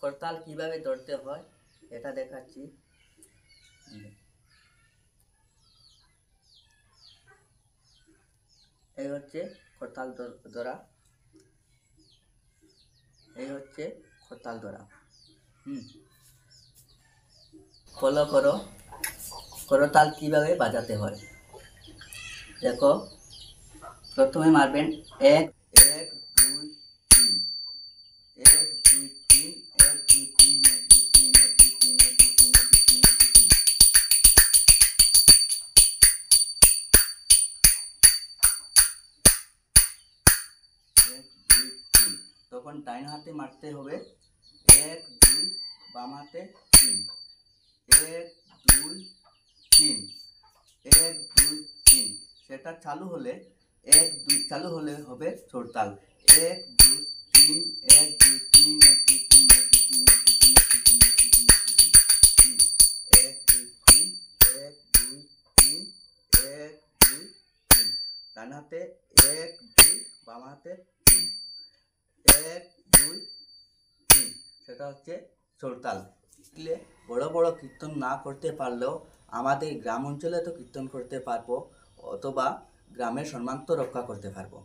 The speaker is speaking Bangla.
করতাল কিভাবে ধরতে হয় এটা দেখাচ্ছি। এই হচ্ছে করতাল ধরা, এই হচ্ছে করতাল ধরা। ফলো করো করতাল কিভাবে বাজাতে হয়। দেখো, প্রথমে মারবেন এক এক দুই তিন, এক দুই তিন, এক দুই তিন, এক দুই তিন, এক দুই তিন, এক দুই তিন, এক দুই তিন, এক দুই তিন। এক দুই তিন, তখন ডাইন হাতে মারতে হবে এক দুই, বাম হাতে তিন, এক দুই তিন, এক দুই তিন। সেটা চালু হলে এক দুই চালু হলে হবে চোরতাল। এক দুই তিন, এক দুই তিন, এক দুই তিন, এক দুই তিন, এক দুই তিন, এক দুই তিন, এক দুই তিন, এক দুই তিন, এক দুই তিন, এক দুই তিন, এক দুই তিন। ডান হাতে এক দুই, বাম হাতে তিন, এক দুই তিন। সেটা হচ্ছে চোরতাল। বড় বড় কীর্তন না করতে পারলেও আমাদের গ্রাম অঞ্চলে তো কীর্তন করতে পারবো, অথবা গ্রামের সম্মান তো রক্ষা করতে পারবো।